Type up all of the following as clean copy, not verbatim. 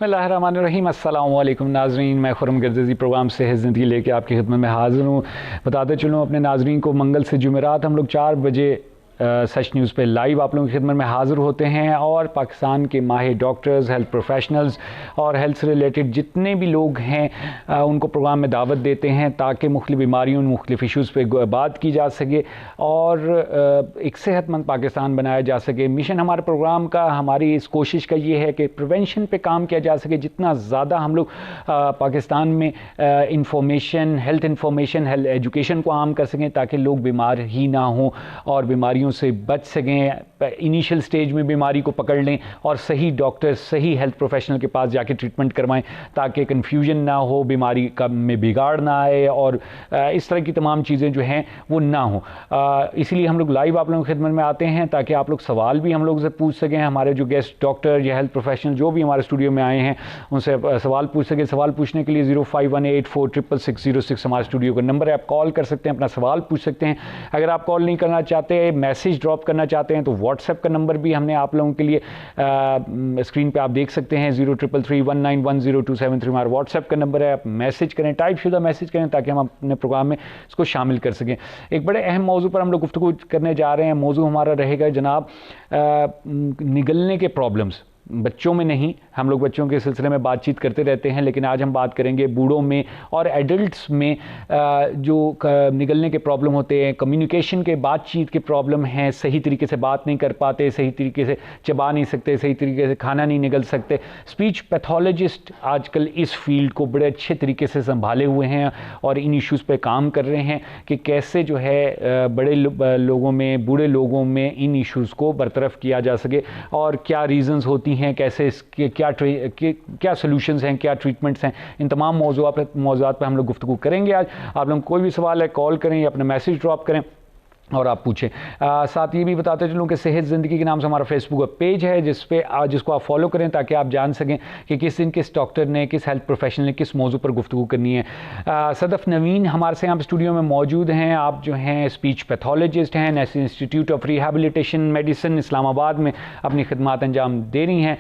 बिस्मिल्लाहिर्रहमानिर्रहीम। अस्सलाम वालेकुम नाज़रीन, मैं खुरम गर्ज़ी प्रोग्राम सेहत ज़िंदगी लेके आपकी खिदमत में हाज़िर हूँ। बताते चलूँ अपने नाज़रीन को, मंगल से जुमेरात हम लोग 4 बजे सच न्यूज़ पे लाइव आप लोगों की खिदमत में हाज़िर होते हैं और पाकिस्तान के माहिर डॉक्टर्स, हेल्थ प्रोफेशनल्स और हेल्थ से रिलेटेड जितने भी लोग हैं उनको प्रोग्राम में दावत देते हैं ताकि मुख्तलिफ़ बीमारियों, मुख्तलिफ़ इशूज़ पे बात की जा सके और एक सेहतमंद पाकिस्तान बनाया जा सके। मिशन हमारे प्रोग्राम का, हमारी इस कोशिश का ये है कि प्रिवेंशन पे काम किया जा सके। जितना ज़्यादा हम लोग पाकिस्तान में information, health information, health education को आम कर सकें ताकि लोग बीमार ही ना हों और बीमारियों से बच सकें, इनिशियल स्टेज में बीमारी को पकड़ लें और सही डॉक्टर, सही हेल्थ प्रोफेशनल के पास जाके ट्रीटमेंट करवाएं ताकि कन्फ्यूजन ना हो, बीमारी का में बिगाड़ ना आए और इस तरह की तमाम चीज़ें जो हैं वो ना हो। इसीलिए हम लोग लाइव आप लोगों की खिदमत में आते हैं ताकि आप लोग सवाल भी हम लोग से पूछ सकें। हमारे जो गेस्ट डॉक्टर या हेल्थ प्रोफेशनल जो भी हमारे स्टूडियो में आए हैं उनसे सवाल पूछ सकें। सवाल पूछने के लिए 0518466606 हमारे स्टूडियो का नंबर है, आप कॉल कर सकते हैं, अपना सवाल पूछ सकते हैं। अगर आप कॉल नहीं करना चाहते, मैसेज ड्रॉप करना चाहते हैं तो व्हाट्सएप का नंबर भी हमने आप लोगों के लिए स्क्रीन पे आप देख सकते हैं, 0333191027 हमारा व्हाट्सएप का नंबर है। आप मैसेज करें, टाइप शुदा मैसेज करें ताकि हम अपने प्रोग्राम में इसको शामिल कर सकें। एक बड़े अहम मौजू पर हम लोग गुफ्तगू करने जा रहे हैं। मौजू हमारा रहेगा जनाब निगलने के प्रॉब्लम्स। बच्चों में नहीं, हम लोग बच्चों के सिलसिले में बातचीत करते रहते हैं, लेकिन आज हम बात करेंगे बूढ़ों में और एडल्ट्स में जो निगलने के प्रॉब्लम होते हैं, कम्युनिकेशन के, बातचीत के प्रॉब्लम हैं, सही तरीके से बात नहीं कर पाते, सही तरीके से चबा नहीं सकते, सही तरीके से खाना नहीं निगल सकते। स्पीच पैथोलॉजिस्ट आजकल इस फील्ड को बड़े अच्छे तरीके से संभाले हुए हैं और इन इश्यूज़ पे काम कर रहे हैं कि कैसे जो है बड़े लोगों में, बूढ़े लोगों में इन इश्यूज़ को बरतरफ किया जा सके और क्या रीज़न्स होती हैं, कैसे इसके क्या सोल्यूशंस हैं, क्या ट्रीटमेंट्स हैं। इन तमाम मौज़ूआत पर हम लोग गुफ्तगू करेंगे। आज आप लोग कोई भी सवाल है कॉल करें या अपना मैसेज ड्रॉप करें और आप पूछें। साथ ये भी बताते चलूँ कि सेहत ज़िंदगी के नाम से हमारा फेसबुक पेज है जिसको आप फॉलो करें ताकि आप जान सकें कि किस दिन किस डॉक्टर ने, किस हेल्थ प्रोफेशनल ने किस मौजू पर गुफ्तगू करनी है। सदफ नवीन हमारे से यहाँ पर स्टूडियो में मौजूद हैं। आप जो हैं स्पीच पैथोलॉजिस्ट हैं, national institute of rehabilitation medicine Islamabad में अपनी खिदमात अंजाम दे रही हैं।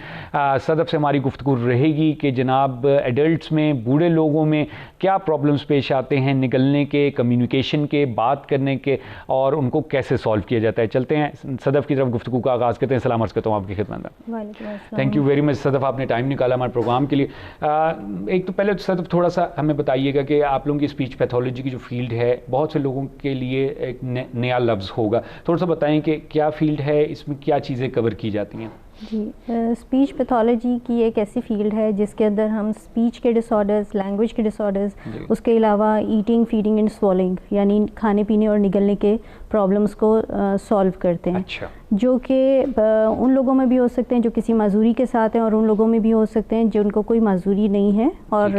सदफ से हमारी गुफ्तगू रहेगी कि जनाब एडल्ट्स में, बूढ़े लोगों में क्या प्रॉब्लम्स पेश आते हैं निगलने के, कम्युनिकेशन के, बात करने के और उनको कैसे सॉल्व किया जाता है। चलते हैं सदफ की तरफ, गुफ्तगू का आगाज़ करते हैं। सलाम अर्ज़ करता हूँ आपकी खिदमत में। Thank you very much Sadaf, आपने टाइम निकाला हमारे प्रोग्राम के लिए। एक तो पहले सदफ थोड़ा सा हमें बताइएगा कि आप लोगों की स्पीच पैथोलॉजी की जो फील्ड है बहुत से लोगों के लिए एक नया लफ्ज़ होगा, थोड़ा सा बताएं कि क्या फील्ड है, इसमें क्या चीज़ें कवर की जाती हैं। जी, स्पीच पैथोलॉजी की एक ऐसी फील्ड है जिसके अंदर हम स्पीच के डिसऑर्डर्स, लैंग्वेज के डिसऑर्डर्स, उसके अलावा ईटिंग, फीडिंग एंड स्वॉलिंग यानी खाने पीने और निगलने के प्रॉब्लम्स को सॉल्व करते हैं। अच्छा। जो कि उन लोगों में भी हो सकते हैं जो किसी माजूरी के साथ हैं और उन लोगों में भी हो सकते हैं जिनको कोई माजूरी नहीं है और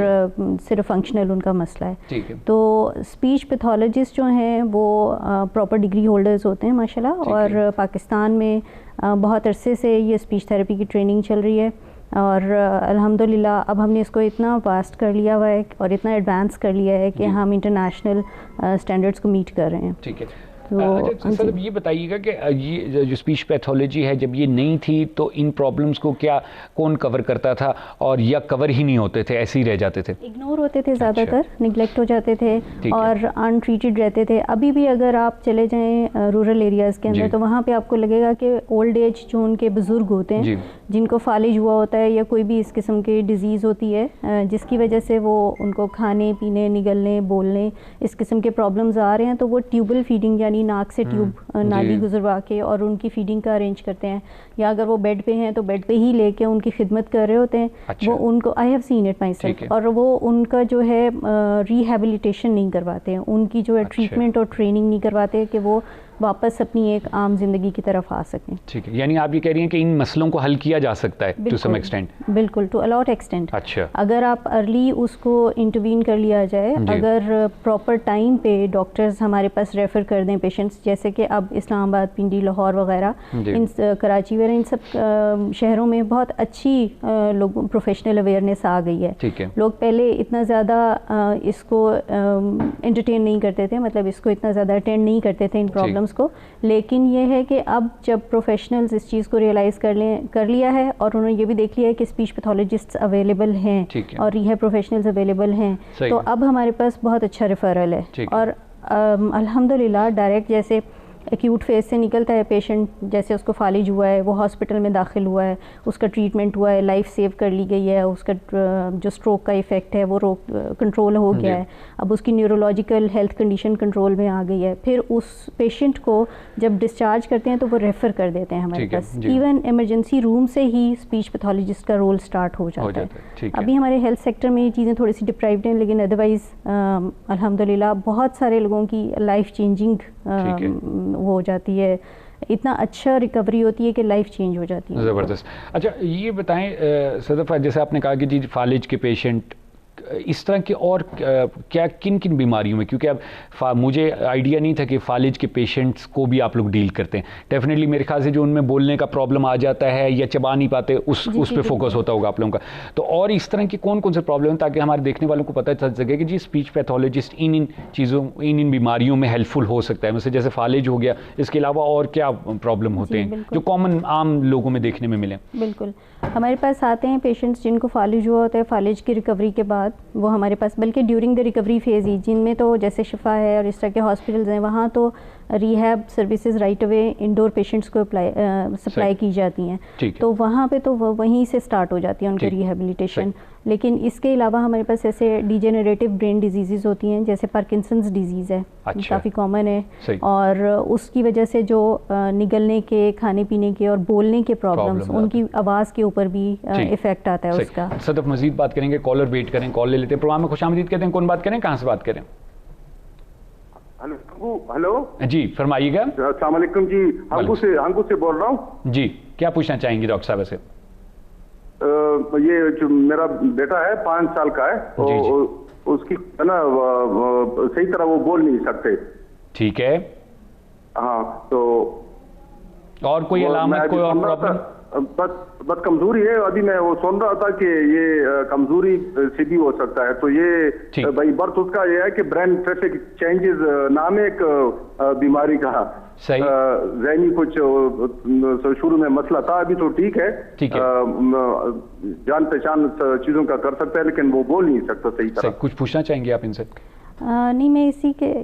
सिर्फ फंक्शनल उनका मसला है। तो स्पीच पैथोलॉजिस्ट जो हैं वो प्रॉपर डिग्री होल्डर्स होते हैं माशाल्लाह, और पाकिस्तान में बहुत अरसे से ये स्पीच थेरेपी की ट्रेनिंग चल रही है और अल्हम्दुलिल्लाह अब हमने इसको इतना वास्ट कर लिया हुआ है और इतना एडवांस कर लिया है कि हम इंटरनेशनल स्टैंडर्ड्स को मीट कर रहे हैं। ठीक है। अच्छा सर, ये बताइएगा कि ये जो स्पीच पैथोलॉजी है जब ये नहीं थी तो इन प्रॉब्लम्स को कौन कवर करता था और या कवर ही नहीं होते थे, ऐसे ही रह जाते थे, इग्नोर होते थे ज़्यादातर, निगलेक्ट हो जाते थे और अनट्रीटेड रहते थे। अभी भी अगर आप चले जाएं रूरल एरियाज़ के अंदर तो वहाँ पे आपको लगेगा कि ओल्ड एज जो उनके बुज़ुर्ग होते हैं जिनको फालिज हुआ होता है या कोई भी इस किस्म की डिज़ीज़ होती है जिसकी वजह से वो उनको खाने पीने, निगलने, बोलने इस किस्म के प्रॉब्लम्स आ रहे हैं, तो वो ट्यूबल फीडिंग यानी नाक से ट्यूब नाली गुजरवा के और उनकी फीडिंग का अरेंज करते हैं, या अगर वो बेड पे हैं तो बेड पे ही लेके उनकी खिदमत कर रहे होते हैं। वो उनको, I have seen it my self, और वो उनका जो है रिहैबिलिटेशन नहीं करवाते हैं, उनकी जो है ट्रीटमेंट और ट्रेनिंग नहीं करवाते कि वो वापस अपनी एक आम जिंदगी की तरफ आ सकें। ठीक है, यानी आप ये कह रही हैं कि इन मसलों को हल किया जा सकता है टू सम एक्सटेंट। बिल्कुल, टू अ लॉट एक्सटेंट। अच्छा। अगर आप अर्ली उसको इंटरवीन कर लिया जाए, अगर प्रॉपर टाइम पे डॉक्टर्स हमारे पास रेफ़र कर दें पेशेंट्स, जैसे कि अब इस्लामाबाद, पिंडी, लाहौर वगैरह, इन कराची वगैरह, इन सब शहरों में बहुत अच्छी लोग प्रोफेशनल अवेयरनेस आ गई है। ठीक है। लोग पहले इतना ज़्यादा इसको एंटरटेन नहीं करते थे, मतलब इसको इतना ज़्यादा अटेंड नहीं करते थे इन प्रॉब्लम्स प्रॉब्लम्स को। लेकिन ये है कि अब जब प्रोफेशनल्स इस चीज़ को रियलाइज़ कर लिया है और उन्होंने ये भी देख लिया है कि स्पीच पैथोलॉजिस्ट्स अवेलेबल हैं और रिहैब प्रोफेशनल्स अवेलेबल हैं, तो अब हमारे पास बहुत अच्छा रेफरल है। और अल्हम्दुलिल्लाह डायरेक्ट जैसे एक्यूट फेज से निकलता है पेशेंट, जैसे उसको फालिज हुआ है, वो हॉस्पिटल में दाखिल हुआ है, उसका ट्रीटमेंट हुआ है, लाइफ सेव कर ली गई है, उसका जो स्ट्रोक का इफ़ेक्ट है वो कंट्रोल हो गया है, अब उसकी न्यूरोलॉजिकल हेल्थ कंडीशन कंट्रोल में आ गई है, फिर उस पेशेंट को जब डिस्चार्ज करते हैं तो वो रेफ़र कर देते हैं हमारे पास। इवन इमरजेंसी रूम से ही स्पीच पैथोलॉजिस्ट का रोल स्टार्ट हो जाता है। अभी हमारे हेल्थ सेक्टर में ये चीज़ें थोड़ी सी डिप्राइव्ड हैं, लेकिन अदरवाइज़ अल्हम्दुलिल्लाह बहुत सारे लोगों की लाइफ चेंजिंग वो हो जाती है, इतना अच्छा रिकवरी होती है कि लाइफ चेंज हो जाती है। ज़बरदस्त। अच्छा ये बताएं सदफ़ा, जैसे आपने कहा कि जी फालिज के पेशेंट, इस तरह के और क्या किन किन बीमारियों में, क्योंकि अब मुझे आइडिया नहीं था कि फालिज के पेशेंट्स को भी आप लोग डील करते हैं। डेफिनेटली मेरे ख्याल से जो उनमें बोलने का प्रॉब्लम आ जाता है या चबा नहीं पाते उस पे फोकस होता होगा आप लोगों का। तो और इस तरह की कौन कौन से प्रॉब्लम, ताकि हमारे देखने वालों को पता चल सके कि जी स्पीच पैथोलॉजिस्ट इन चीज़ों इन बीमारियों में हेल्पफुल हो सकता है। जैसे फालिज हो गया, इसके अलावा और क्या प्रॉब्लम होते हैं जो कॉमन आम लोगों में देखने में मिले? बिल्कुल, हमारे पास आते हैं पेशेंट्स जिनको फालिज हुआ होता है, फालिज की रिकवरी के बाद वो हमारे पास, बल्कि ड्यूरिंग द रिकवरी फेज़ ही, जिनमें तो जैसे शिफा है और इस तरह के हॉस्पिटल्स हैं, वहाँ तो rehab services right away indoor patients को सप्लाई की जाती हैं, तो वहाँ पे तो वहीं से स्टार्ट हो जाती है उनकी रिहेबिलिटेशन। लेकिन इसके अलावा हमारे पास ऐसे डिजेनरेटिव ब्रेन डिजीज़ होती हैं, जैसे पार्किंसंस डिजीज़ है, काफ़ी कॉमन है, और उसकी वजह से जो निगलने के, खाने पीने के और बोलने के प्रॉब्लम्स, उनकी आवाज़ के ऊपर भी इफेक्ट आता है उसका। सदफ मजीद बात करेंगे, कॉलर वेट करें, कॉल ले लेते हैं। प्रोग्राम में खुशामदीद कहते हैं, कौन बात करें, कहाँ से बात करें? हेलो जी, फरमाइएगा। अस्सलाम वालेकुम जी, हंगू से बोल रहा हूँ जी। क्या पूछना चाहेंगे डॉक्टर साहब से? ये जो मेरा बेटा है 5 साल का है, उसकी है ना सही तरह वो बोल नहीं सकते। ठीक है। हाँ, तो और कोई अलामत, कोई और प्रॉब्लम? बस कमजोरी है। अभी मैं वो सुन रहा था कि ये कमजोरी से भी हो सकता है, तो ये भाई बर्थ उसका ये है कि ब्रेन ट्रैफिक चेंजेस नाम है एक बीमारी का। सही। जहनी कुछ शुरू में मसला था, अभी तो ठीक है, जान पहचान चीजों का कर सकता है, लेकिन वो बोल नहीं सकता सही तरह। कुछ पूछना चाहेंगे आप इनसे? नहीं, मैं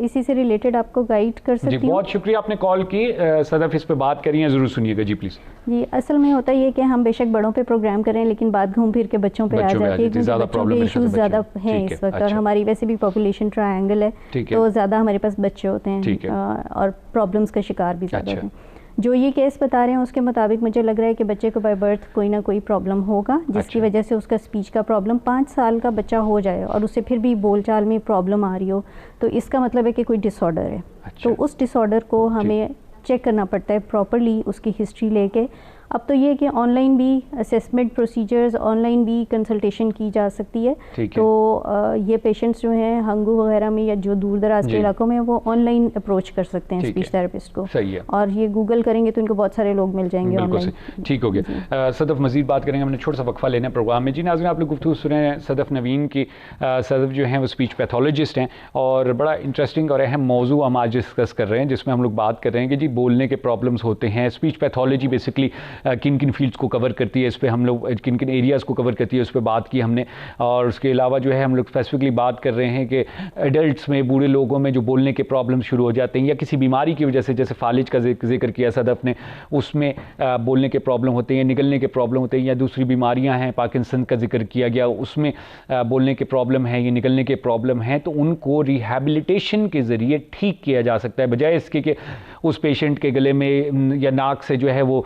इसी से रिलेटेड आपको गाइड कर सकती हूँ। बहुत शुक्रिया, आपने कॉल की। सदफ इस पे बात करिए, ज़रूर सुनिएगा जी प्लीज़। जी, असल में होता ये कि हम बेशक बड़ों पे प्रोग्राम करें, लेकिन बात घूम फिर के बच्चों पे आ जाती है, क्योंकि बच्चों के इश्यूज ज़्यादा हैं इस वक्त। और हमारी वैसे भी पॉपुलेशन ट्रायंगल है, तो ज़्यादा हमारे पास बच्चे होते हैं और प्रॉब्लम्स का शिकार भी ज़्यादा होते हैं। जो ये केस बता रहे हैं उसके मुताबिक मुझे लग रहा है कि बच्चे को बाय बर्थ कोई ना कोई प्रॉब्लम होगा, जिसकी वजह से उसका स्पीच का प्रॉब्लम, 5 साल का बच्चा हो जाए और उसे फिर भी बोलचाल में प्रॉब्लम आ रही हो, तो इसका मतलब है कि कोई डिसऑर्डर है। तो उस डिसऑर्डर को हमें चेक करना पड़ता है प्रॉपरली, उसकी हिस्ट्री लेके। अब तो ये कि ऑनलाइन भी असेसमेंट प्रोसीजर्स, ऑनलाइन भी कंसल्टेशन की जा सकती है। तो ये पेशेंट्स जो हैं हंगू वगैरह में या जो दूर दराज के इलाकों में, वो ऑनलाइन अप्रोच कर सकते हैं स्पीच थेरेपिस्ट को। सही है। और ये गूगल करेंगे तो इनको बहुत सारे लोग मिल जाएंगे ऑनलाइन। ठीक हो गया। सदफ मजीद बात करेंगे, हमने छोटा सा वक्फा लेना प्रोग्राम में। जी नाज़रीन, आप लोग गुफ्तगू सुने सदफ नवीन की। सदफ जो हैं वो स्पीच पैथोलॉजिस्ट हैं और बड़ा इंटरेस्टिंग और अहम मौजू हम आज डिस्कस कर रहे हैं, जिसमें हम लोग बात कर रहे हैं कि जी बोलने के प्रॉब्लम्स होते हैं। स्पीच पैथोलॉजी बेसिकली किन किन फील्ड्स को कवर करती है, इस पर हम लोग किन किन एरियाज़ को कवर करती है उस पर बात की हमने। और उसके अलावा जो है हम लोग स्पेसिफिकली बात कर रहे हैं कि एडल्ट्स में, बूढ़े लोगों में जो बोलने के प्रॉब्लम शुरू हो जाते हैं या किसी बीमारी की वजह से, जैसे फालिज का जिक्र किया सदफ ने, उसमें बोलने के प्रॉब्लम होते हैं, निगलने के प्रॉब्लम होते हैं, या दूसरी बीमारियां हैं, पार्किंसन का जिक्र किया गया, उसमें बोलने के प्रॉब्लम है या निगलने के प्रॉब्लम है, तो उनको रिहैबिलिटेशन के ज़रिए ठीक किया जा सकता है, बजाय इसके कि उस पेशेंट के गले में या नाक से जो है वो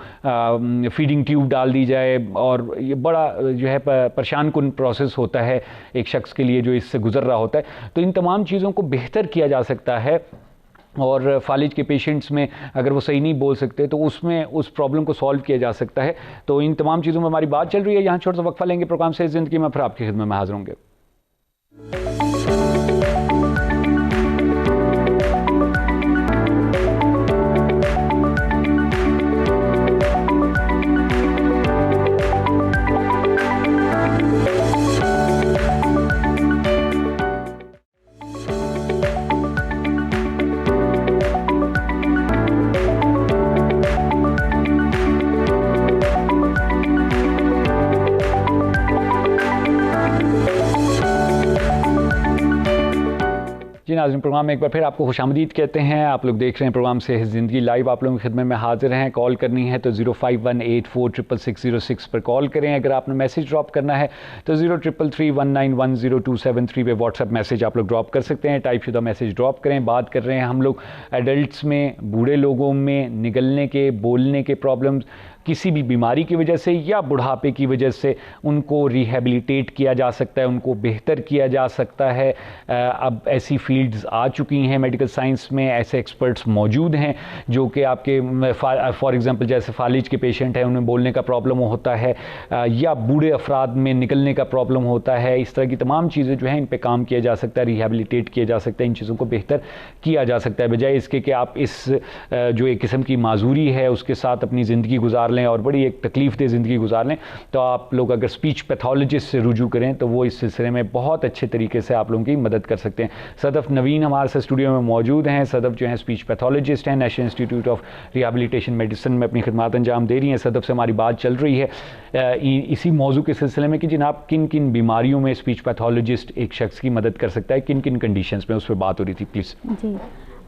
फीडिंग ट्यूब डाल दी जाए। और ये बड़ा जो है परेशान कुन प्रोसेस होता है एक शख्स के लिए जो इससे गुजर रहा होता है। तो इन तमाम चीज़ों को बेहतर किया जा सकता है। और फालिज के पेशेंट्स में अगर वो सही नहीं बोल सकते तो उसमें उस प्रॉब्लम को सॉल्व किया जा सकता है। तो इन तमाम चीज़ों में हमारी बात चल रही है। यहाँ छोटा सा वक्फा लेंगे प्रोग्राम से ज़िंदगी में, फिर आपकी खिदमत में हाजिर होंगे। नाज़रीन, प्रोग्राम में एक बार फिर आपको खुशामदीद कहते हैं। आप लोग देख रहे हैं प्रोग्राम से ज़िंदगी लाइव। आप लोगों की खिदमत में हाजिर हैं। कॉल करनी है तो 0518466606 पर कॉल करें। अगर आपने मैसेज ड्रॉप करना है तो 0333191027 पे व्हाट्सएप मैसेज आप लोग ड्रॉप कर सकते हैं। टाइप शुदा मैसेज ड्रॉप करें। बात कर रहे हैं हम लोग एडल्ट्स में, बूढ़े लोगों में निगलने के, बोलने के प्रॉब्लम्स, किसी भी बीमारी की वजह से या बुढ़ापे की वजह से उनको रिहेबिलिटेट किया जा सकता है, उनको बेहतर किया जा सकता है। अब ऐसी फील्ड्स आ चुकी हैं मेडिकल साइंस में, ऐसे एक्सपर्ट्स मौजूद हैं जो कि आपके फॉर एग्जांपल जैसे फालिज के पेशेंट हैं, उन्हें बोलने का प्रॉब्लम होता है या बूढ़े अफराद में निकलने का प्रॉब्लम होता है। इस तरह की तमाम चीज़ें जो हैं इन पर काम किया जा सकता है, रिहेबिलिटेट किया जा सकता है, इन चीज़ों को बेहतर किया जा सकता है, बजाय इसके कि आप इस जो एक किस्म की माजूरी है उसके साथ अपनी ज़िंदगी गुजार लें और बड़ी एक तकलीफ दे ज़िंदगी गुजार लें। तो आप लोग अगर स्पीच पैथोलॉजिस्ट से रुजू करें तो वो इस सिलसिले में बहुत अच्छे तरीके से आप लोगों की मदद कर सकते हैं। सदफ नवीन हमारे साथ स्टूडियो में मौजूद हैं। सदफ जो हैं स्पीच पैथोलॉजिस्ट हैं, national institute of rehabilitation medicine में अपनी खिदमत अंजाम दे रही हैं। सदफ से हमारी बात चल रही है इसी मौजू के सिलसिले में कि जनाब किन किन बीमारियों में स्पीच पैथोलॉजिस्ट एक शख्स की मदद कर सकता है, किन किन कंडीशंस में, उस पर बात हो रही थी। प्लीज़ जी,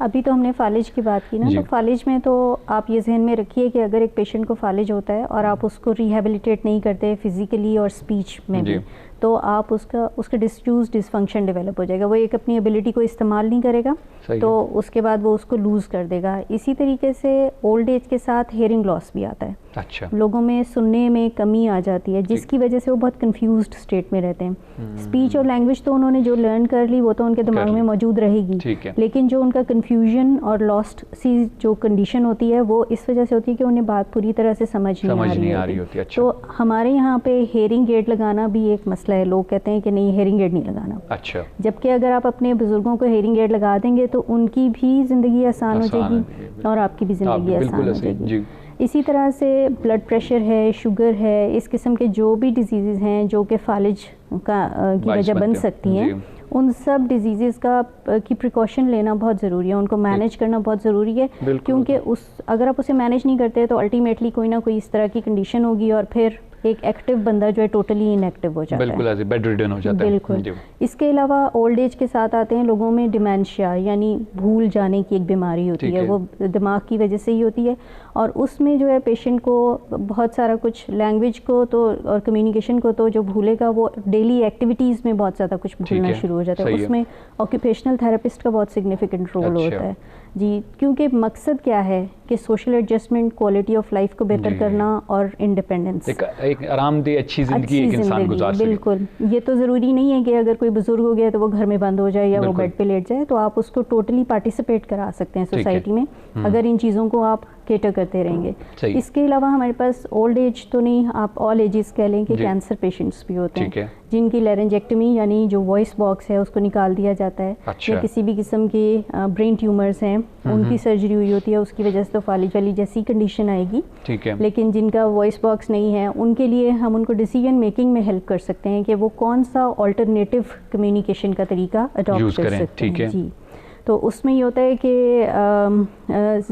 अभी तो हमने फालिज की बात की ना, तो फालिज में तो आप ये जहन में रखिए कि अगर एक पेशेंट को फालिज होता है और आप उसको रिहेबिलिटेट नहीं करते फिज़िकली और स्पीच में भी, तो आप उसका डिस्फ्यूज डिसफंक्शन डेवलप हो जाएगा। वो एक अपनी एबिलिटी को इस्तेमाल नहीं करेगा तो उसके बाद वो उसको लूज़ कर देगा। इसी तरीके से ओल्ड एज के साथ हेयरिंग लॉस भी आता है। अच्छा। लोगों में सुनने में कमी आ जाती है जिसकी वजह से वो बहुत कंफ्यूज्ड स्टेट में रहते हैं। स्पीच और लैंग्वेज तो उन्होंने जो लर्न कर ली वो तो उनके दिमाग में मौजूद रहेगी, लेकिन जो उनका कंफ्यूजन और लॉस्ट सी जो कंडीशन होती है वो इस वजह से होती है कि उन्हें बात पूरी तरह से समझ नहीं आ रही होती। अच्छा। तो हमारे यहाँ पे हेयरिंग एड लगाना भी एक मसला है। लोग कहते हैं कि नहीं हेयरिंग एड नहीं लगाना। अच्छा। जबकि अगर आप अपने बुजुर्गों को हेयरिंग एड लगा देंगे तो उनकी भी ज़िंदगी आसान हो जाएगी और आपकी भी ज़िंदगी आसान हो जाएगी। इसी तरह से ब्लड प्रेशर है, शुगर है, इस किस्म के जो भी डिजीज़ हैं जो कि फालिज की वजह बन सकती हैं, उन सब डिजीज़ की प्रिकॉशन लेना बहुत ज़रूरी है, उनको मैनेज करना बहुत ज़रूरी है। क्योंकि अगर आप उसे मैनेज नहीं करते तो अल्टीमेटली कोई ना कोई इस तरह की कंडीशन होगी और फिर एक एक्टिव बंदा जो है टोटली इनएक्टिव हो जाता है, बिल्कुल बेड रिडन हो जाता है। बिल्कुल। इसके अलावा ओल्ड एज के साथ आते हैं लोगों में डिमेंशिया, यानी भूल जाने की एक बीमारी होती है, वो दिमाग की वजह से ही होती है और उसमें जो है पेशेंट को बहुत सारा कुछ लैंग्वेज को तो और कम्युनिकेशन को तो जो भूलेगा वो डेली एक्टिविटीज़ में बहुत ज़्यादा कुछ भूलना शुरू हो जाता है। उसमें ऑक्यूपेशनल थेरेपिस्ट का बहुत सिग्निफिकेंट रोल होता है जी, क्योंकि मकसद क्या है कि social adjustment, quality of life को बेहतर करना और इंडिपेंडेंस, एक आरामदेह अच्छी ज़िंदगी एक इंसान गुजार सके। बिल्कुल। ये तो ज़रूरी नहीं है कि अगर कोई बुजुर्ग हो गया तो वो घर में बंद हो जाए या वो बेड पे लेट जाए, तो आप उसको टोटली पार्टिसिपेट करा सकते हैं सोसाइटी में अगर इन चीज़ों को आप केटर करते रहेंगे। इसके अलावा हमारे पास ओल्ड एज तो नहीं, आप ऑल एजेस कह लें कि कैंसर पेशेंट्स भी होते हैं जिनकी लैरेंजेक्टमी यानी जो वॉइस बॉक्स है उसको निकाल दिया जाता है। या किसी भी किस्म के ब्रेन ट्यूमर्स हैं उनकी सर्जरी हुई होती है, उसकी वजह से तो फालिज वाली जैसी कंडीशन आएगी। लेकिन जिनका वॉइस बॉक्स नहीं है उनके लिए हम उनको डिसीजन मेकिंग में हेल्प कर सकते हैं कि वो कौन सा ऑल्टरनेटिव कम्युनिकेशन का तरीका अडॉप्ट कर सकते हैं। जी, तो उसमें ये होता है कि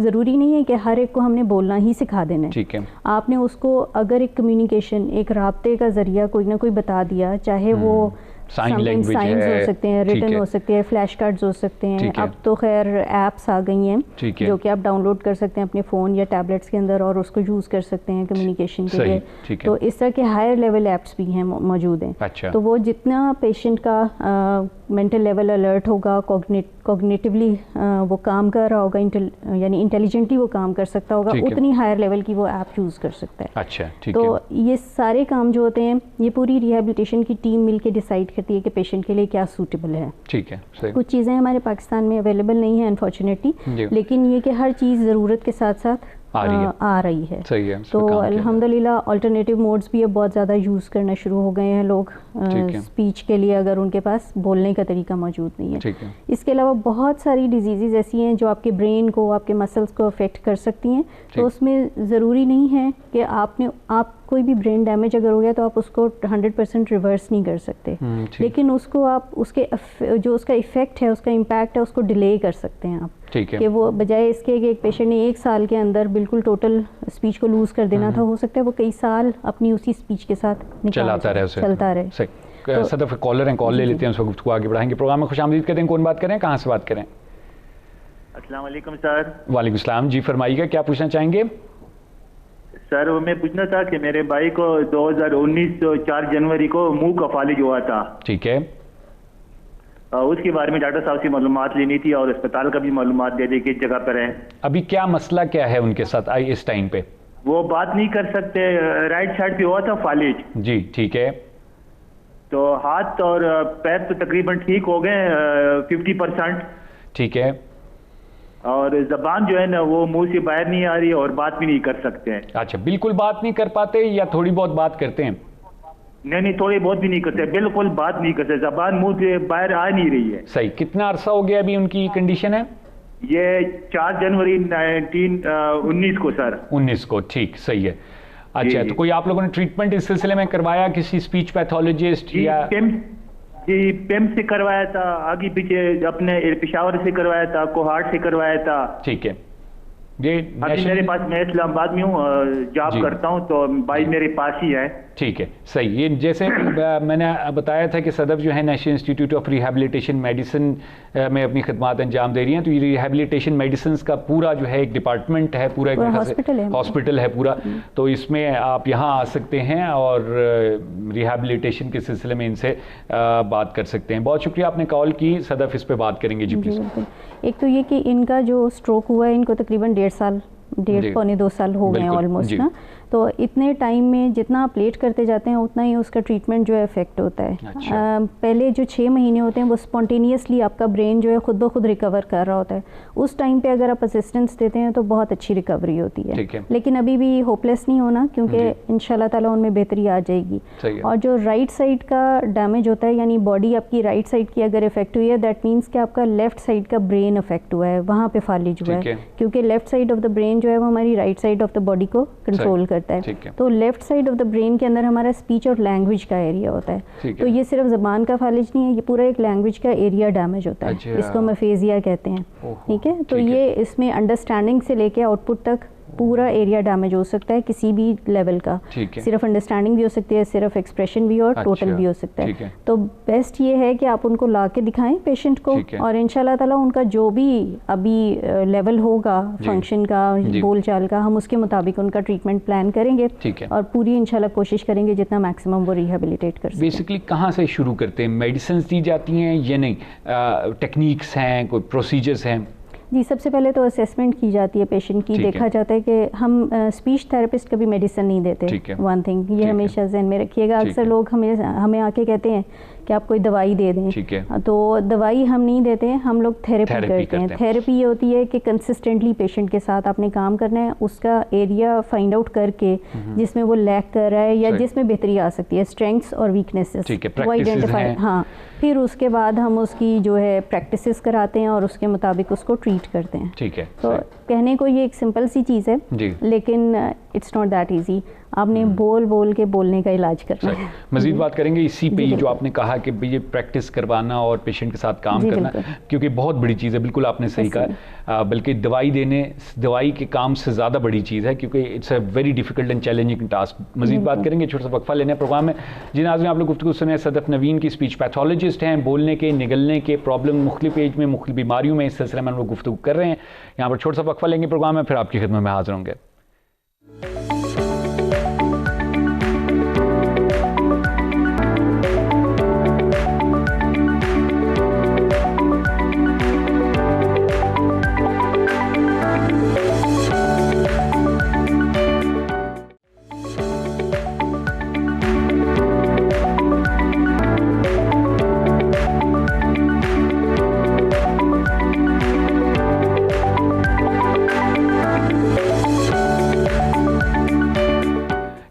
ज़रूरी नहीं है कि हर एक को हमने बोलना ही सिखा देना है। ठीक है। आपने उसको अगर एक कम्युनिकेशन, एक राब्ते का ज़रिया कोई ना कोई बता दिया, चाहे वो साइन लैंग्वेज हो सकते हैं, रिटन हो सकते हैं, फ्लैश कार्ड्स हो सकते हैं। अब तो खैर ऐप्स आ गई हैं जो कि आप डाउनलोड कर सकते हैं अपने फ़ोन या टैबलेट्स के अंदर और उसको यूज़ कर सकते हैं कम्युनिकेशन के लिए। तो इस तरह के हायर लेवल ऐप्स भी हैं मौजूद हैं। अच्छा। तो वो जितना पेशेंट का मेंटल लेवल अलर्ट होगा, कॉग्निटिवली वो काम कर रहा होगा, यानी इंटेलिजेंटली वो काम कर सकता होगा, उतनी हायर लेवल की वो ऐप यूज़ कर सकता है। अच्छा, तो ये सारे काम जो होते हैं ये पूरी रिहेबिलिटेशन की टीम मिलके डिसाइड करती है कि पेशेंट के लिए क्या सूटेबल है। ठीक है, सही। कुछ चीज़ें हमारे पाकिस्तान में अवेलेबल नहीं है अनफॉर्चुनेटली, लेकिन ये कि हर चीज़ ज़रूरत के साथ साथ आ रही है। सही है। तो अल्हम्दुलिल्लाह अल्टरनेटिव मोड्स भी अब बहुत ज़्यादा यूज़ करना शुरू हो गए हैं लोग स्पीच के लिए, अगर उनके पास बोलने का तरीका मौजूद नहीं है। इसके अलावा बहुत सारी डिजीज़ ऐसी हैं जो आपके ब्रेन को, आपके मसल्स को अफेक्ट कर सकती हैं। तो उसमें ज़रूरी नहीं है कि आप कोई भी ब्रेन डैमेज अगर हो गया तो आप उसको 100% रिवर्स नहीं कर सकते, लेकिन उसको आप जो उसका इफ़ेक्ट है, उसका इम्पैक्ट है, उसको डिले कर सकते हैं आप। ठीक है। कि वो बजाय इसके कि एक पेशेंट ने 1 साल के अंदर बिल्कुल टोटल स्पीच को लूज़ कर देना था, हो सकता है वो कई साल अपनी उसी स्पीच के साथ चलता रहे। सदफ कॉलर हैं, कॉल ले लेते हैं, उसको गुफ्तगू आगे बढ़ाएंगे। प्रोग्राम में खुशामदीद कहते हैं। कौन बात करें, कहाँ से बात करें? अस्सलाम वालेकुम सर। वालेकुम सलाम जी, फरमाइएगा क्या पूछना चाहेंगे? सर वो मैं पूछना था कि मेरे भाई को 2019 4 जनवरी को मुंह का फालिज हुआ था। ठीक है। उसके बारे में डॉक्टर साहब से मालूमात लेनी थी और अस्पताल का भी मालूमात दे दे किस जगह पर है। अभी क्या मसला क्या है उनके साथ आई इस टाइम पे? वो बात नहीं कर सकते, राइट साइड पे हुआ था फालिज जी। ठीक है। तो हाथ और पैर तो तकरीबन ठीक हो गए 50%। ठीक है। और जबान जो है ना वो मुंह से बाहर नहीं आ रही और बात भी नहीं कर सकते हैं। अच्छा, बिल्कुल बात नहीं कर पाते या थोड़ी बहुत बात करते हैं? नहीं, थोड़ी बहुत भी नहीं करते, बिल्कुल बात नहीं करते, जबान मुंह से बाहर आ नहीं रही है। सही। कितना अरसा हो गया अभी उनकी कंडीशन है? ये 4 जनवरी 19 को सर। 19 को, ठीक, सही है। अच्छा, तो कोई आप लोगों ने ट्रीटमेंट इस सिलसिले में करवाया किसी स्पीच पैथोलॉजिस्ट या? पेम से करवाया था, आगे पीछे अपने पेशावर से करवाया था, कोहाट से करवाया था। ठीक है। ये अभी मेरे पास, मैं इस्लामाबाद में हूँ, जॉब करता हूँ, तो भाई मेरे पास ही है। ठीक है, सही। ये जैसे मैंने बताया था कि सदफ जो है national institute of rehabilitation medicine में अपनी खदमात अंजाम दे रही हैं। तो ये रिहैबिलिटेशन मेडिसिन का पूरा जो है एक डिपार्टमेंट है, पूरा एक हॉस्पिटल है पूरा। तो इसमें आप यहाँ आ सकते हैं और रिहैबिलिटेशन के सिलसिले में इनसे बात कर सकते हैं। बहुत शुक्रिया आपने कॉल की। सदफ इस पर बात करेंगे जी प्लीज। एक तो ये कि इनका जो स्ट्रोक हुआ है, इनको तकरीबन 1.5 पौने 2 साल हो गए ऑलमोस्ट ना। तो इतने टाइम में जितना आप लेट करते जाते हैं उतना ही उसका ट्रीटमेंट जो है इफेक्ट होता है। अच्छा। पहले जो 6 महीने होते हैं वो स्पॉन्टेनियसली आपका ब्रेन जो है खुद ब खुद रिकवर कर रहा होता है। उस टाइम पे अगर आप असिस्टेंस देते हैं तो बहुत अच्छी रिकवरी होती है। लेकिन अभी भी होपलेस नहीं होना, क्योंकि इंशाल्लाह ताला उनमें बेहतरी आ जाएगी। और जो राइट साइड का डैमेज होता है, यानी बॉडी आपकी राइट साइड की अगर इफेक्ट हुई है, दैट मीन्स कि आपका लेफ्ट साइड का ब्रेन इफेक्ट हुआ है, वहाँ पे फालिज हुआ है। क्योंकि left side of the brain जो है वो हमारी right side of the body को कंट्रोल करता है। तो left side of the brain के अंदर हमारा स्पीच और लैंग्वेज का एरिया होता है। तो ये सिर्फ जबान का फालिज नहीं है, ये पूरा एक लैंग्वेज का एरिया डैमेज होता है। इसको हम अफेजिया कहते हैं। ठीक है। तो ये इसमें अंडरस्टैंडिंग से लेके आउटपुट तक पूरा एरिया डैमेज हो सकता है किसी भी लेवल का। सिर्फ अंडरस्टैंडिंग भी हो सकती है, सिर्फ एक्सप्रेशन भी और टोटल भी हो सकता है। तो बेस्ट ये है कि आप उनको ला के दिखाएं पेशेंट को, और इंशाल्लाह ताला उनका जो भी अभी लेवल होगा फंक्शन का, बोलचाल का, हम उसके मुताबिक उनका ट्रीटमेंट प्लान करेंगे और पूरी इंशाल्लाह कोशिश करेंगे जितना मैक्सिमम वो रिहेबिलिटेट कर सकें। बेसिकली कहाँ से शुरू करते हैं? मेडिसिन दी जाती हैं या नहीं? टेक्निक्स हैं, कोई प्रोसीजर्स हैं? जी, सबसे पहले तो असेसमेंट की जाती है पेशेंट की। देखा जाता है कि हम स्पीच थेरेपिस्ट कभी मेडिसिन नहीं देते। वन थिंग ये हमेशा ज़हन में रखिएगा। अक्सर लोग हमें आके कहते हैं कि आप कोई दवाई दे दें, तो दवाई हम नहीं देते हैं, हम लोग थेरेपी करते हैं। थेरेपी ये होती है कि कंसिस्टेंटली पेशेंट के साथ आपने काम करना है, उसका एरिया फाइंड आउट करके जिसमें वो लैक कर रहा है या जिसमें बेहतरी आ सकती है, स्ट्रेंथ्स और वीकनेसेस वो आइडेंटिफाई। हाँ, फिर उसके बाद हम उसकी जो है प्रैक्टिसेस कराते हैं और उसके मुताबिक उसको ट्रीट करते हैं। ठीक है। तो कहने को ये एक सिंपल सी चीज़ है, लेकिन इट्स नॉट दैट ईजी। आपने बोल के बोलने का इलाज करना है। मजीद बात करेंगे इसी पे, जो आपने कहा कि ये प्रैक्टिस करवाना और पेशेंट के साथ काम करना, क्योंकि बहुत बड़ी चीज़ है। बिल्कुल आपने सही कहा। बल्कि दवाई के काम से ज़्यादा बड़ी चीज़ है, क्योंकि it's a very difficult and challenging task. मजीद बात करेंगे, छोटा सा वक्फा लेने प्रोग्राम में। जी नाज़रीन, आप लोग गुफ्तगू सुने सदफ नवीन की, स्पीच पैथोलॉजिस्ट हैं। बोलने के, निगलने के प्रॉब्लम मुख्तलिफ एज में, मुख्तलिफ बीमारियों में, इस सिलसिले में हम लोग गुफ्तगू कर रहे हैं। यहाँ पर छोटा सा वक्फा लेंगे प्रोग्राम में, फिर आपकी खिदमत में हाजिर होंगे।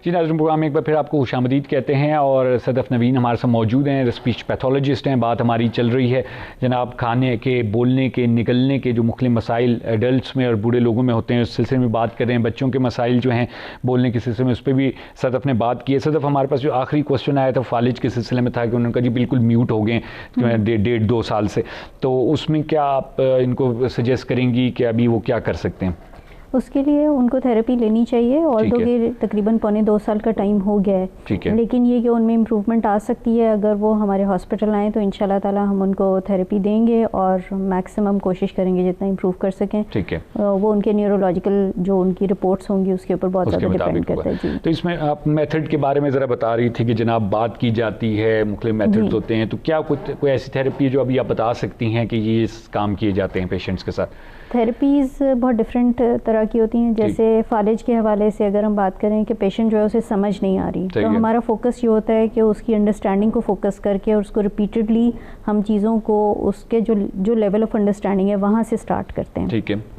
जी नाज़रीन, प्रोग्राम में एक बार फिर आपको खुशामदीद कहते हैं और सदफ नवीन हमारे साथ मौजूद हैं, स्पीच पैथोलॉजिस्ट हैं। बात हमारी चल रही है जनाब खाने के, बोलने के, निकलने के जो मुख्तलिफ मसाइल एडल्ट्स में और बूढ़े लोगों में होते हैं, उस सिलसिले में बात कर रहे हैं। बच्चों के मसाइल जो हैं बोलने के सिलसिले में, उस पर भी सदफ ने बात की है। सदफ, हमारे पास जो आखिरी क्वेश्चन आया था फालिज के सिलसिले में था कि उन्होंने कहा जी बिल्कुल म्यूट हो गए 1.5-2 साल से, तो उसमें क्या आप इनको सजेस्ट करेंगी कि अभी वो क्या कर सकते हैं? उसके लिए उनको थेरेपी लेनी चाहिए और तकरीबन 1.25 साल का टाइम हो गया है, लेकिन ये कि उनमें इम्प्रूवमेंट आ सकती है। अगर वो हमारे हॉस्पिटल आएँ तो इंशाल्लाह ताला हम उनको थेरेपी देंगे और मैक्सिमम कोशिश करेंगे जितना इम्प्रूव कर सकें। ठीक है, वो उनके न्यूरोलॉजिकल जो उनकी रिपोर्ट्स होंगी उसके ऊपर बहुत ज़्यादा डिपेंड करता है। जी, तो इसमें आप मेथड के बारे में ज़रा बता रही थी कि जनाब बात की जाती है, मुख्तलिफ मेथड्स होते हैं, तो क्या कुछ कोई ऐसी थेरेपी जो अभी आप बता सकती हैं कि ये काम किए जाते हैं पेशेंट्स के साथ? थेरेपीज़ बहुत डिफरेंट तरह की होती हैं। जैसे फालिज के हवाले से अगर हम बात करें कि पेशेंट जो है उसे समझ नहीं आ रही, तो हमारा फोकस ये होता है कि उसकी अंडरस्टैंडिंग को फोकस करके और उसको रिपीटेडली हम चीज़ों को उसके जो लेवल ऑफ अंडरस्टैंडिंग है वहाँ से स्टार्ट करते हैं।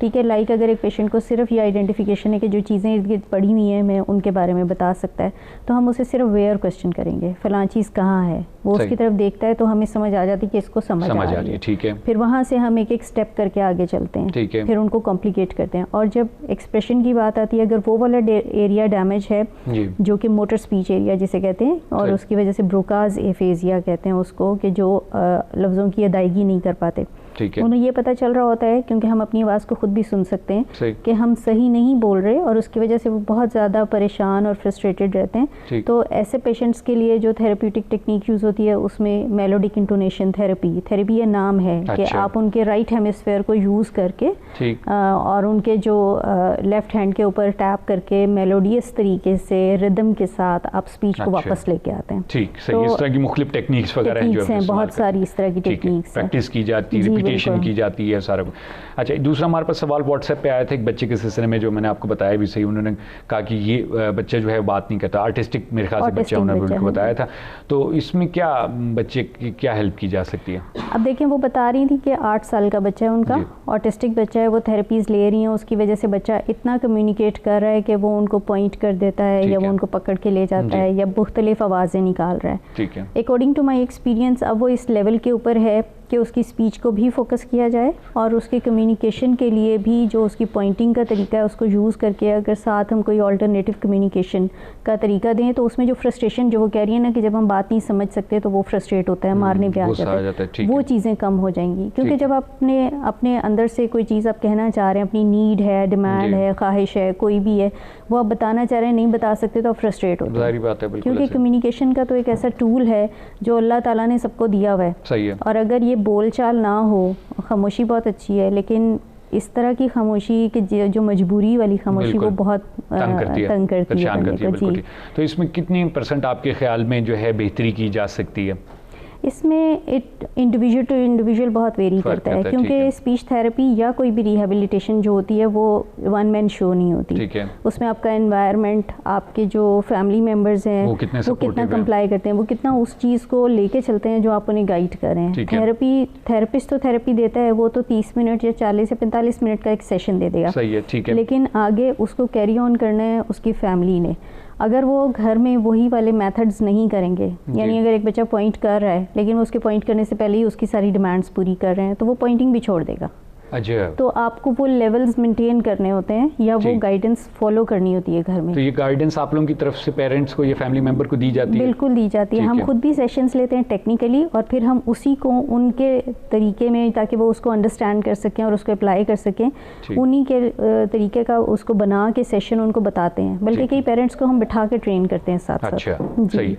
ठीक है, लाइक अगर एक पेशेंट को सिर्फ ये आइडेंटिफिकेशन है कि जो चीज़ें इर्द गिर्द पड़ी हुई हैं मैं उनके बारे में बता सकता है, तो हम उसे सिर्फ वेयर क्वेश्चन करेंगे, फ़लाँ चीज़ कहाँ है, वो उसकी तरफ देखता है तो हमें समझ आ जाती है कि इसको समझ आ रही है। ठीक है, फिर वहाँ से हम एक एक स्टेप करके आगे चलते हैं, फिर उनको कॉम्प्लिकेट करते हैं। और जब एक्सप्रेशन की बात आती है, अगर वो वाला एरिया डैमेज है जो कि मोटर स्पीच एरिया जिसे कहते हैं, और उसकी वजह से ब्रोकाज एफेजिया कहते हैं उसको, कि जो लफ्ज़ों की अदायगी नहीं कर पाते, उन्हें ये पता चल रहा होता है क्योंकि हम अपनी आवाज़ को खुद भी सुन सकते हैं कि हम सही नहीं बोल रहे, और उसकी वजह से वो बहुत ज़्यादा परेशान और फ्रस्ट्रेटेड रहते हैं। तो ऐसे पेशेंट्स के लिए जो थेरेप्यूटिक टेक्निक यूज़ होती है उसमें मेलोडिक इंटोनेशन थेरेपी ये नाम है कि आप उनके राइट हेमिस्फेयर को यूज़ करके और उनके जो लेफ्ट हैंड के ऊपर टैप करके मेलोडियस तरीके से रिदम के साथ आप स्पीच को वापस लेके आते हैं। ठीक, सही। इस तरह की मुख्तलिफ टेक्निक्स वगैरह हैं, बहुत सारी इस तरह की टेक्निक्स प्रैक्टिस की जाती है, रिपीटेशन की जाती है, सारा कुछ। अच्छा, दूसरा हमारे पास सवाल व्हाट्सएप पे आया था एक बच्चे के सिलसिले में, जो मैंने आपको बताया भी सही। उन्होंने कहा कि ये बच्चा जो है बात नहीं करता, आर्टिस्टिक मेरे ख्याल से बच्चा उन्होंने उनको बताया था। तो इसमें क्या बच्चे की क्या हेल्प की जा सकती है? अब देखें, वो बता रही थी कि 8 साल का बच्चा है उनका, ऑटिस्टिक बच्चा है, वो थेरेपीज़ ले रही हैं, उसकी वजह से बच्चा इतना कम्युनिकेट कर रहा है कि वो उनको पॉइंट कर देता है या वो उनको पकड़ के ले जाता है या मुख्तलिफ आवाज़ें निकाल रहा है। ठीक है, अकॉर्डिंग टू माई एक्सपीरियंस अब वो इस लेवल के ऊपर है कि उसकी स्पीच को भी फोकस किया जाए और उसके कम्युनिकेशन के लिए भी जो उसकी पॉइंटिंग का तरीका है उसको यूज़ करके अगर साथ हम कोई अल्टरनेटिव कम्युनिकेशन का तरीका दें तो उसमें जो फ्रस्ट्रेशन जो वो कह रही है ना कि जब हम बात नहीं समझ सकते तो वो फ्रस्ट्रेट होता है, मारने पे आ जाता है, वो चीज़ें कम हो जाएंगी। क्योंकि जब आप अपने अंदर से कोई चीज़ आप कहना चाह रहे हैं, अपनी नीड है, डिमांड है, ख्वाहिश है, कोई भी है, वो आप बताना चाह रहे हैं, नहीं बता सकते तो आप फ्रस्ट्रेट होते हैं। क्योंकि कम्युनिकेशन का तो एक ऐसा टूल है जो अल्लाह ताला ने सबको दिया हुआ है। सही है। और अगर ये बोलचाल ना हो, खामोशी बहुत अच्छी है, लेकिन इस तरह की खामोशी कि जो मजबूरी वाली खामोशी वो बहुत तंग करती है। तो इसमें कितनी % आपके ख्याल में जो है बेहतरी की जा सकती है? इसमें इंडिविजुअल टू इंडिविजुअल बहुत वेरी करता है, क्योंकि स्पीच थेरेपी या कोई भी रिहेबिलिटेशन जो होती है वो वन मैन शो नहीं होती। ठीक है। उसमें आपका एनवायरनमेंट, आपके जो फैमिली मेंबर्स हैं वो कितना कंप्लाई करते हैं, वो कितना उस चीज़ को लेके चलते हैं जो आप उन्हें गाइड कर रहे हैं। थेरेपिस्ट तो थेरेपी देता है, वो तो 30 मिनट या 40 से 45 मिनट का एक सेशन दे देगा। सही है, ठीक है। लेकिन आगे उसको कैरी ऑन करना है उसकी फैमिली ने। अगर वो घर में वही वाले मेथड्स नहीं करेंगे, यानी अगर एक बच्चा पॉइंट कर रहा है लेकिन उसके पॉइंट करने से पहले ही उसकी सारी डिमांड्स पूरी कर रहे हैं तो वो पॉइंटिंग भी छोड़ देगा। अच्छा। तो आपको वो लेवल्स मेंटेन करने होते हैं या वो गाइडेंस फॉलो करनी होती है घर में। तो ये गाइडेंस आप लोगों की तरफ से पेरेंट्स को या फैमिली मेंबर को दी जाती है? बिल्कुल दी जाती है। हम खुद भी सेशंस लेते हैं टेक्निकली और फिर हम उसी को उनके तरीके में, ताकि वो उसको अंडरस्टैंड कर सकें और उसको अप्लाई कर सकें, उन्हीं के तरीके का उसको बना के सेशन उनको बताते हैं। बल्कि कई पेरेंट्स को हम बिठा के ट्रेन करते हैं साथ साथ। अच्छा, सही।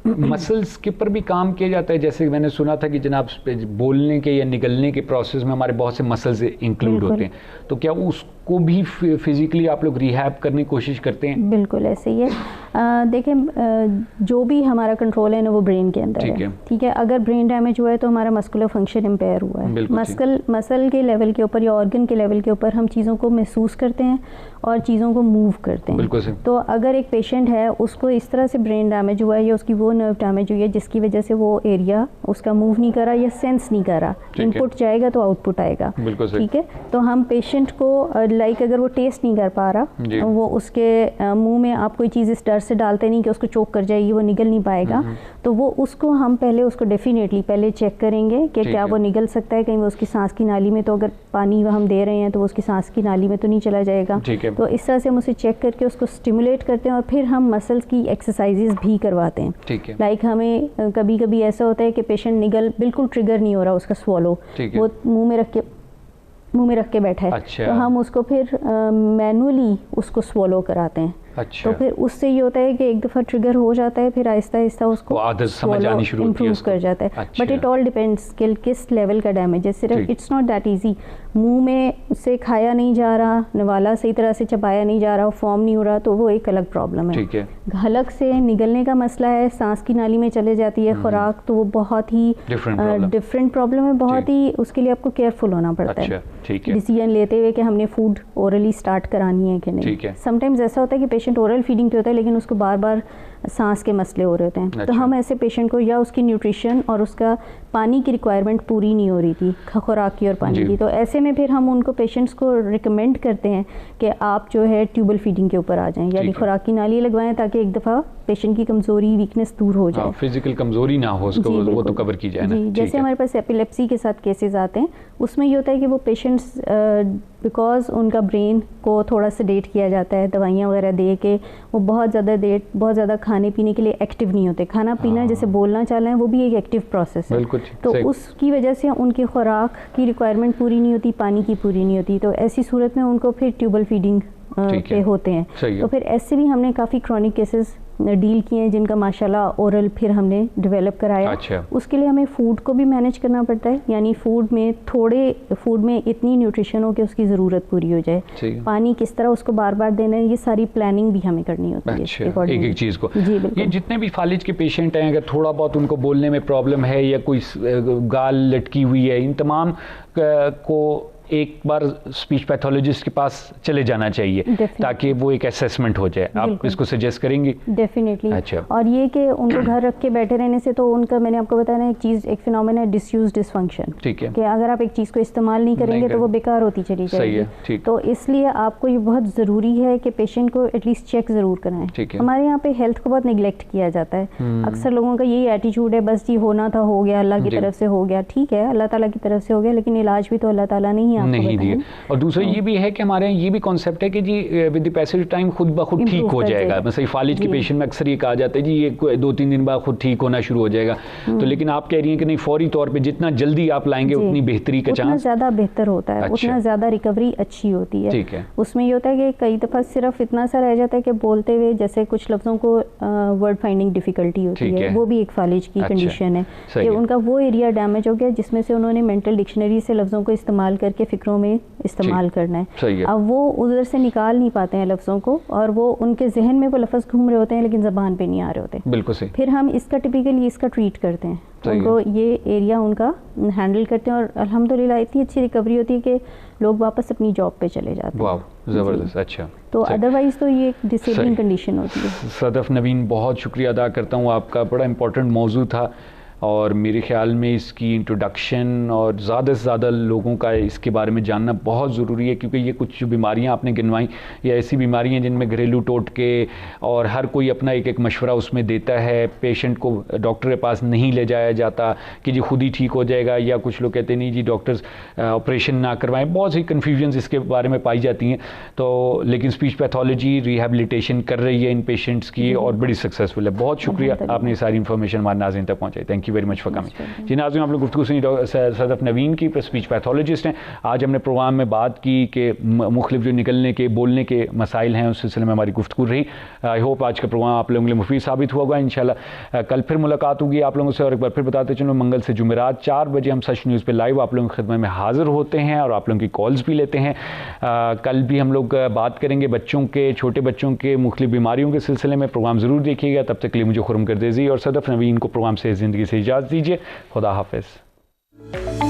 मसल्स के ऊपर भी काम किया जाता है, जैसे मैंने सुना था कि जनाब बोलने के या निगलने के प्रोसेस में हमारे बहुत से मसल्स इंक्लूड होते हैं, तो क्या उसको भी फिजिकली आप लोग रिहैब करने की कोशिश करते हैं? बिल्कुल ऐसे ही है। देखें, जो भी हमारा कंट्रोल है ना वो ब्रेन के अंदर है। ठीक है, अगर ब्रेन डैमेज हुआ है तो हमारा मस्कुलर फंक्शन इम्पेयर हुआ है। मसल के लेवल के ऊपर या ऑर्गन के लेवल के ऊपर हम चीज़ों को महसूस करते हैं और चीज़ों को मूव करते हैं। तो अगर एक पेशेंट है उसको इस तरह से ब्रेन डैमेज हुआ है या उसकी वो नर्व डैमेज हुई है जिसकी वजह से वो एरिया उसका मूव नहीं कर रहा या सेंस नहीं कर रहा, इनपुट जाएगा तो आउटपुट आएगा। ठीक है, तो हम पेशेंट को लाइक अगर वो टेस्ट नहीं कर पा रहा, वो उसके मुंह में आप कोई चीज़ इस डर से डालते नहीं कि उसको चोक कर जाएगी, वो निगल नहीं पाएगा, तो वो उसको हम पहले उसको डेफिनेटली पहले चेक करेंगे कि क्या वो निगल सकता है, कहीं वो उसकी सांस की नाली में, तो अगर पानी हम दे रहे हैं तो वो उसकी सांस की नाली में तो नहीं चला जाएगा। तो इस तरह से हम उसे चेक करके उसको स्टिमुलेट करते हैं और फिर हम मसल्स की एक्सरसाइजेज भी करवाते हैं। लाइक हमें कभी कभी ऐसा होता है कि पेशेंट निगल बिल्कुल ट्रिगर नहीं हो रहा उसका स्वॉलो, वो मुंह में रख के मुंह में रख के बैठा है, अच्छा। तो हम उसको फिर मैनुअली उसको स्वॉलो कराते हैं। अच्छा। तो फिर उससे ये होता है कि एक दफ़ा ट्रिगर हो जाता है, फिर आहिस्ता आहिस्ता उसको आदत समझ आनी शुरू होती है, इम्प्रूव कर जाता है। अच्छा। बट इट ऑल डिपेंड्स कि किस लेवल का डैमेज है। सिर्फ इट्स नॉट दैट इजी, मुंह में से खाया नहीं जा रहा, नवाला सही तरह से चबाया नहीं जा रहा, फॉर्म नहीं हो रहा, तो वो एक अलग प्रॉब्लम है। ठीक है। हलक से निगलने का मसला है, सांस की नाली में चले जाती है खुराक, तो वो बहुत ही डिफरेंट प्रॉब्लम है, बहुत ही उसके लिए आपको केयरफुल होना पड़ता है डिसीजन लेते हुए कि हमने फूड ओरली स्टार्ट करानी है कि नहीं। समटाइम्स ऐसा होता है कि पेशेंट ओरल फीडिंग पे होता है लेकिन उसको बार बार सांस के मसले हो रहे होते हैं। अच्छा। तो हम ऐसे पेशेंट को, या उसकी न्यूट्रिशन और उसका पानी की रिक्वायरमेंट पूरी नहीं हो रही थी, खुराक की और पानी की, तो ऐसे में फिर हम उनको पेशेंट्स को रिकमेंड करते हैं कि आप जो है ट्यूबल फीडिंग के ऊपर आ जाएं, यानी खुराक की नाली लगवाएं, ताकि एक दफ़ा पेशेंट की कमज़ोरी, वीकनेस दूर हो जाए, फिजिकल कमज़ोरी ना हो उसको, वो तो कवर की जाए ना। जैसे हमारे पास एपिलेप्सी के साथ केसेस आते हैं, उसमें ये होता है कि वो पेशेंट्स बिकॉज उनका ब्रेन को थोड़ा सेडेट किया जाता है दवाइयाँ वगैरह दे के, वो बहुत ज़्यादा खाने पीने के लिए एक्टिव नहीं होते। खाना पीना जैसे बोलना चाल रहे हैं वो भी एक एक्टिव प्रोसेस है, तो उसकी वजह से उनकी खुराक की रिक्वायरमेंट पूरी नहीं होती, पानी की पूरी नहीं होती, तो ऐसी सूरत में उनको फिर ट्यूबल फीडिंग पे होते हैं। तो फिर ऐसे भी हमने काफ़ी क्रॉनिक केसेस डील किए हैं जिनका माशाल्लाह ओरल फिर हमने डेवलप कराया। अच्छा। उसके लिए हमें फूड को भी मैनेज करना पड़ता है, यानी फूड में इतनी न्यूट्रिशन हो कि उसकी ज़रूरत पूरी हो जाए, पानी किस तरह उसको बार बार देना है, ये सारी प्लानिंग भी हमें करनी होती है। अच्छा। एक चीज़ को, जी बिल्कुल। ये जितने भी फालिज के पेशेंट हैं, अगर थोड़ा बहुत उनको बोलने में प्रॉब्लम है या कोई गाल लटकी हुई है, इन तमाम को एक बार स्पीच पैथोलॉजिस्ट के पास चले जाना चाहिए ताकि वो एक असेसमेंट हो जाए। आप इसको सजेस्ट करेंगी? डेफिनेटली। अच्छा। और ये कि उनको घर रख के बैठे रहने से, तो उनका, मैंने आपको बताया ना, एक चीज़, एक फिनोमेना है डिसयूज डिसफंक्शन। ठीक है। कि अगर आप एक चीज़ को इस्तेमाल नहीं करेंगे तो वो बेकार होती चली जाएगी। तो इसलिए आपको ये बहुत ज़रूरी है कि पेशेंट को एटलीस्ट चेक ज़रूर कराएं। हमारे यहाँ पे हेल्थ को बहुत निगलेक्ट किया जाता है। अक्सर लोगों का यही एटीट्यूड है, बस जी होना था हो गया, अल्लाह की तरफ से हो गया, ठीक है, अल्लाह ताला की तरफ से हो गया, लेकिन इलाज भी तो अल्लाह ताला ने ही नहीं दिए। और दूसरा ये भी है कि हमारे यहाँ ये भी कॉन्सेप्ट है कि जी with the passage of time खुद ब खुद ठीक हो जाएगा। मतलब फालिज के पेशेंट में अक्सर ये कहा जाता है जी ये 2-3 दिन बाद खुद ठीक होना शुरू हो जाएगा, तो लेकिन आप कह रही हैं कि नहीं, फौरी तौर पे जितना जल्दी आप लाएंगे उतनी बेहतरी का चांस ज़्यादा बेहतर होता है। अच्छा। उतना ज़्यादा रिकवरी अच्छी होती है। ठीक है। उसमें ये होता है कि कई दफ़ा सिर्फ इतना सा रह जाता है कि बोलते हुए जैसे कुछ लफ्ज़ों को वर्ड फाइंडिंग डिफ़िकल्टी होती है, वो भी एक फालिज की कंडीशन है कि उनका वो एरिया डैमेज हो गया जिसमें से उन्होंने मेंटल डिक्शनरी से लफ्ज़ों को इस्तेमाल करके फ़िक्रों में इस्तेमाल करना है। अब वो उधर से निकाल नहीं पाते हैं लफ्ज़ों को, और वो उनके जहन में वो लफ्ज़ घूम रहे होते हैं लेकिन ज़बान पे नहीं आ रहे होते। बिल्कुल सही। फिर हम इसका टिपिकली इसका ट्रीट करते हैं, उनको ये एरिया उनका हैंडल करते हैं, और अल्हम्दुलिल्लाह इतनी अच्छी रिकवरी होती है कि लोग वापस अपनी जॉब पे चले जाते हैं। वाह, ज़बरदस्त। अच्छा। तो अदरवाइज़ तो ये एक डिसेबलिंग कंडीशन होती है। सदफ नवीन, बहुत शुक्रिया अदा करता हूँ, आपका बड़ा इंपॉर्टेंट मौजू था और मेरे ख्याल में इसकी इंट्रोडक्शन और ज़्यादा से ज़्यादा लोगों का इसके बारे में जानना बहुत ज़रूरी है, क्योंकि ये कुछ जो बीमारियाँ आपने गिनवाई ये ऐसी बीमारियाँ जिनमें घरेलू टोटके और हर कोई अपना एक एक मशवरा उसमें देता है, पेशेंट को डॉक्टर के पास नहीं ले जाया जाता कि जी खुद ही ठीक हो जाएगा, या कुछ लोग कहते नहीं जी डॉक्टर्स ऑपरेशन ना करवाएं। बहुत सी कन्फ्यूजन्स इसके बारे में पाई जाती हैं, तो लेकिन स्पीच पैथोलॉजी रिहेबिलिटेशन कर रही है इन पेशेंट्स की और बड़ी सक्सेसफुल है। बहुत शुक्रिया, आपने सारी इन्फॉर्मेशन हमारे नाज़रीन तक पहुँचाई। Thank you very much for coming. जी नाज़रीन, आप लोग गुफ्तगू सुनी सदफ नवीन की, स्पीच पैथोलॉजिस्ट हैं। आज हमने प्रोग्राम में बात की कि मुख्तलिफ जो निकलने के बोलने के मसाइल हैं उस सिलसिले में हमारी गुफ्तगू रही। आई होप आज का प्रोग्राम आप लोगों के लिए मुफीद साबित हुआ होगा। इंशाल्लाह कल फिर मुलाकात होगी आप लोगों से, और एक बार फिर बताते चलो मंगल से जुमेरात 4 बजे हम सच न्यूज़ पे लाइव आप लोगों की खिदमत में हाजिर होते हैं और आप लोगों की कॉल्स भी लेते हैं। कल भी हम लोग बात करेंगे बच्चों के, छोटे बच्चों के मुख्तलिफ बीमारियों के सिलसिले में। प्रोग्राम ज़रूर देखिएगा। तब तक के लिए मुझे खुरम गर्देज़ी और सदफ नवीन को प्रोग्राम से ज़िंदगी से इजाज़त दीजिए। खुदा हाफिज़।